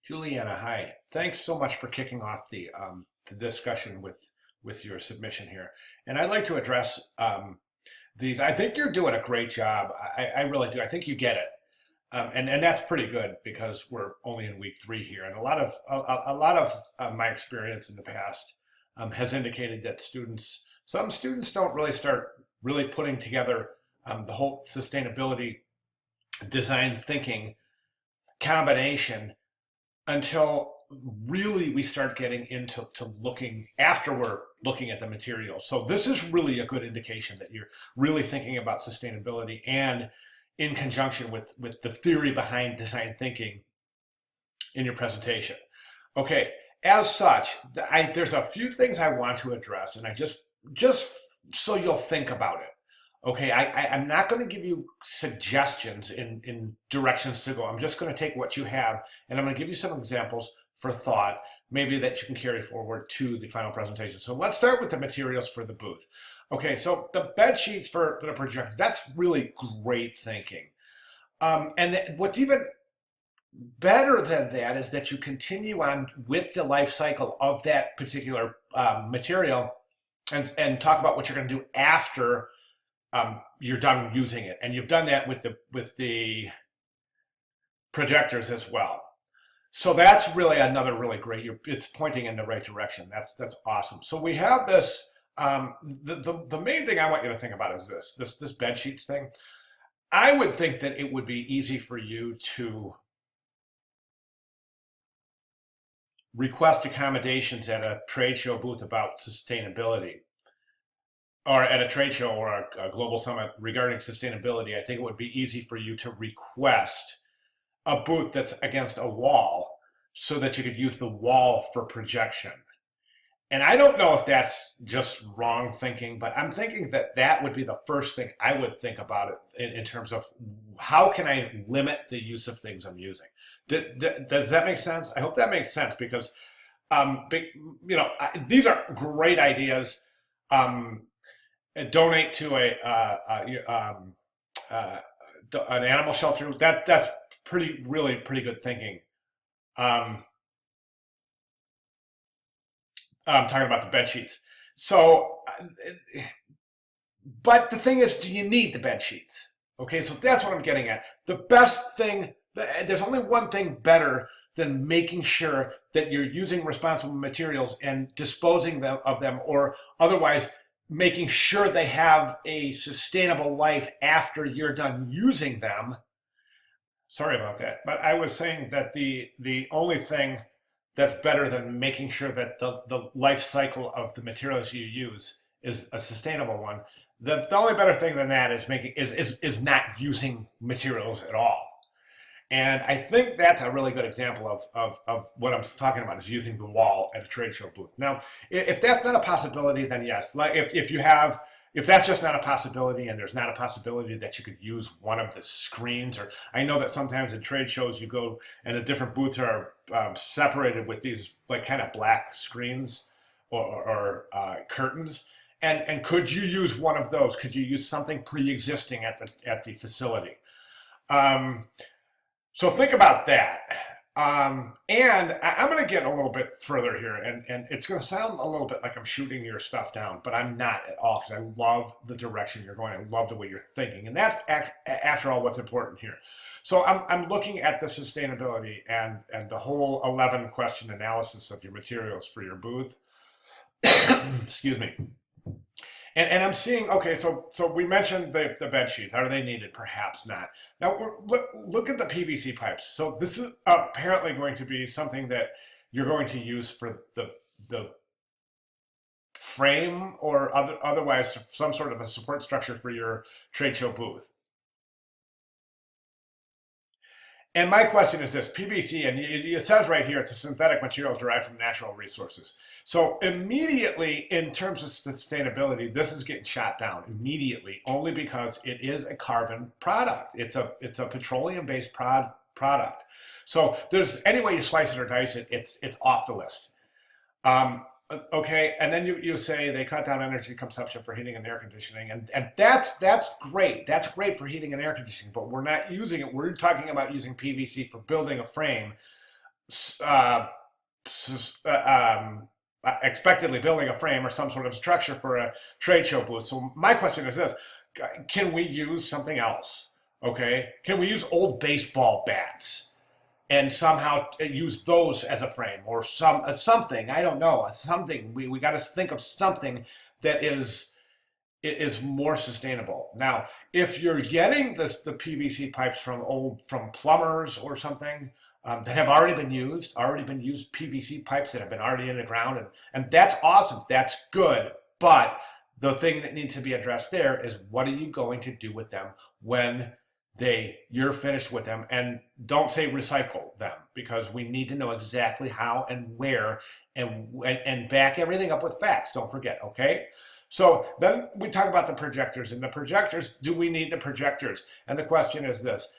Juliana, hi. Thanks so much for kicking off the discussion with your submission here. And I'd like to address these. I think you're doing a great job. I really do. I think you get it. And that's pretty good because we're only in week three here. And a lot of my experience in the past has indicated that some students don't really start really putting together the whole sustainability design thinking combination until really we start getting into looking after we're looking at the material. So this is really a good indication that you're really thinking about sustainability and in conjunction with the theory behind design thinking in your presentation. Okay, as such, there's a few things I want to address, and I just so you'll think about it. Okay, I'm not going to give you suggestions in directions to go. I'm just going to take what you have, and I'm going to give you some examples for thought, maybe that you can carry forward to the final presentation. So let's start with the materials for the booth. Okay, so the bed sheets for the projector, that's really great thinking. And what's even better than that is that you continue on with the life cycle of that particular material and talk about what you're going to do after you're done using it, and you've done that with the projectors as well. So that's really another really great. It's pointing in the right direction. That's awesome. So we have this. The main thing I want you to think about is this bed sheets thing. I would think that it would be easy for you to request accommodations at a trade show booth about sustainability, or at a trade show or a global summit regarding sustainability. I think it would be easy for you to request a booth that's against a wall so that you could use the wall for projection. And I don't know if that's just wrong thinking, but I'm thinking that that would be the first thing I would think about it in terms of how can I limit the use of things I'm using. Does that make sense? I hope that makes sense because, these are great ideas. Donate to an animal shelter. That's really pretty good thinking. I'm talking about the bed sheets. So, but the thing is, do you need the bed sheets? Okay, so that's what I'm getting at. The best thing, there's only one thing better than making sure that you're using responsible materials and disposing of them, or otherwise making sure they have a sustainable life after you're done using them. Sorry about that, but I was saying that the only thing that's better than making sure that the life cycle of the materials you use is a sustainable one. The only better thing than that is not using materials at all. And I think that's a really good example of what I'm talking about, is using the wall at a trade show booth. Now, if that's not a possibility, then yes. Like if that's just not a possibility, and there's not a possibility that you could use one of the screens, or I know that sometimes in trade shows you go and the different booths are separated with these like kind of black screens or curtains. And could you use one of those? Could you use something pre-existing at the facility? So think about that. And I'm going to get a little bit further here, and it's going to sound a little bit like I'm shooting your stuff down, but I'm not at all, because I love the direction you're going. I love the way you're thinking, and that's after all what's important here. So I'm looking at the sustainability and the whole 11 question analysis of your materials for your booth. Excuse me. And I'm seeing, okay, so we mentioned the bed sheets. Are they needed? Perhaps not. Now, look at the PVC pipes. So this is apparently going to be something that you're going to use for the frame, or otherwise some sort of a support structure for your trade show booth. And my question is this: PVC, and it says right here, it's a synthetic material derived from natural resources. So immediately, in terms of sustainability, this is getting shot down immediately, only because it is a carbon product. It's a petroleum-based product. So there's any way you slice it or dice it, it's off the list. Okay, and then you say they cut down energy consumption for heating and air conditioning, and that's great. That's great for heating and air conditioning, but we're not using it. We're talking about using PVC for building a frame uh, expectedly building a frame or some sort of structure for a trade show booth. So my question is this: can we use something else? Okay, can we use old baseball bats and somehow use those as a frame or something? I don't know, something. We got to think of something that is more sustainable. Now, if you're getting the PVC pipes from plumbers or something that have already been used PVC pipes that have been already in the ground, and that's awesome, that's good. But the thing that needs to be addressed there is, what are you going to do with them when you're finished with them? And don't say recycle them, because we need to know exactly how and where, and back everything up with facts. Don't forget, okay? So then we talk about the projectors, and the projectors, do we need the projectors? And the question is this: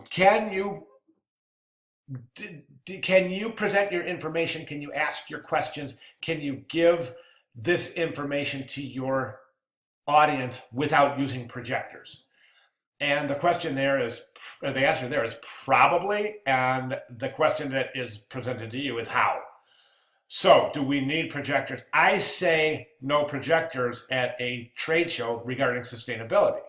can you present your information? Can you ask your questions? Can you give this information to your audience without using projectors? And the answer there is probably, and the question that is presented to you is how. So, do we need projectors? I say no projectors at a trade show regarding sustainability,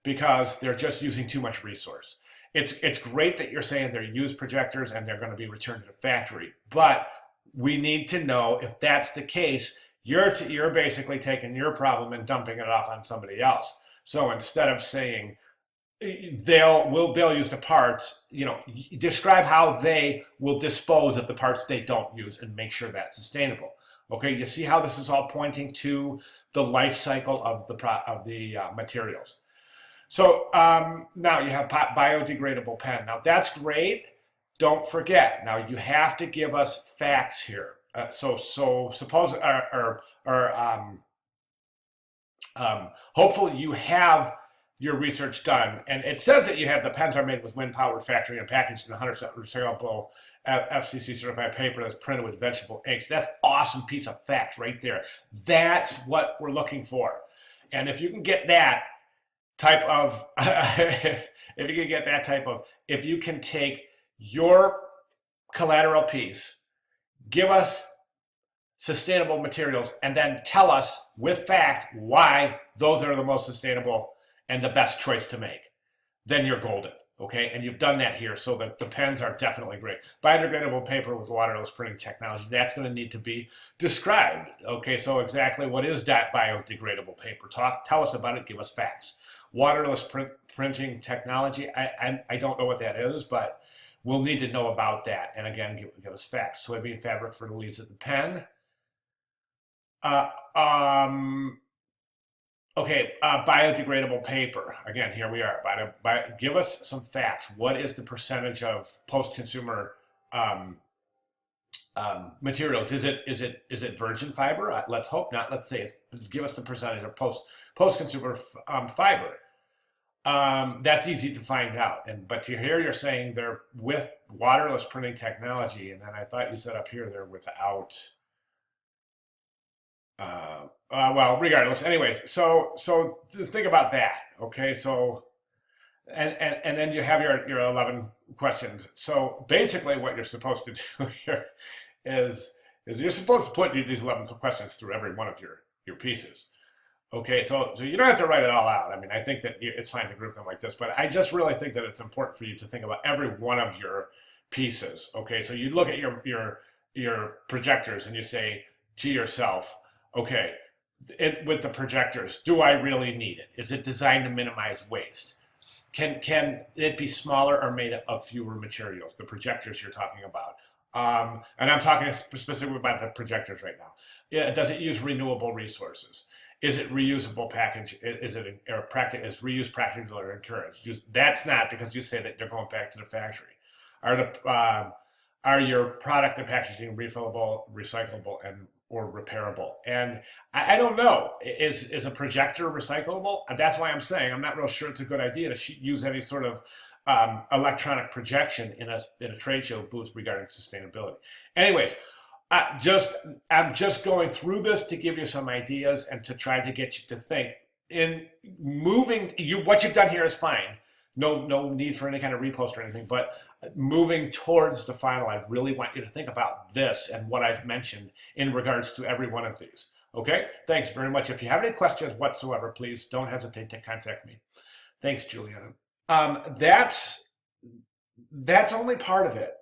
because they're just using too much resource. It's great that you're saying they're used projectors and they're going to be returned to the factory, but we need to know, if that's the case, you're basically taking your problem and dumping it off on somebody else. So instead of saying they'll use the parts, describe how they will dispose of the parts they don't use and make sure that's sustainable. Okay, you see how this is all pointing to the life cycle of the materials. So now you have biodegradable pen. Now that's great. Don't forget, now you have to give us facts here. So suppose, hopefully you have your research done, and it says that you have the pens are made with wind-powered factory and packaged in 100% recyclable FCC certified paper that's printed with vegetable inks. That's an awesome piece of fact right there. That's what we're looking for. And if you can get that type of, if you can take your collateral piece, give us sustainable materials, and then tell us with fact why those are the most sustainable and the best choice to make, then you're golden, okay? And you've done that here, so that the pens are definitely great. Biodegradable paper with waterless printing technology, that's going to need to be described, okay? So exactly what is that biodegradable paper? Tell us about it, give us facts. Waterless printing technology, I don't know what that is, but we'll need to know about that. And again, give us facts. Soybean fabric for the leaves of the pen. Okay, biodegradable paper. Again, here we are. Give us some facts. What is the percentage of post-consumer materials? Is it virgin fiber? Let's hope not. Let's say give us the percentage of post-consumer fiber. That's easy to find out. But here you're saying they're with waterless printing technology, and then I thought you said up here they're without. Well, regardless. Anyways, so think about that. Okay, so and then you have your 11 questions. So basically, what you're supposed to do here is you're supposed to put these 11 questions through every one of your pieces. Okay, so you don't have to write it all out. I mean, I think that it's fine to group them like this, but I just really think that it's important for you to think about every one of your pieces. Okay, so you look at your projectors and you say to yourself, okay, with the projectors, do I really need it? Is it designed to minimize waste? Can it be smaller or made of fewer materials? The projectors you're talking about. And I'm talking specifically about the projectors right now. Does it use renewable resources? Is it reusable package? Is reuse practical or encouraged? That's not, because you say that they're going back to the factory. Are your product and packaging refillable, recyclable, or repairable? And I don't know. Is a projector recyclable? That's why I'm saying I'm not real sure it's a good idea to use any sort of electronic projection in a trade show booth regarding sustainability. Anyways, I'm just going through this to give you some ideas and to try to get you to think. In moving, what you've done here is fine. No need for any kind of repost or anything. But moving towards the final, I really want you to think about this and what I've mentioned in regards to every one of these. Okay, thanks very much. If you have any questions whatsoever, please don't hesitate to contact me. Thanks, Juliana. That's only part of it.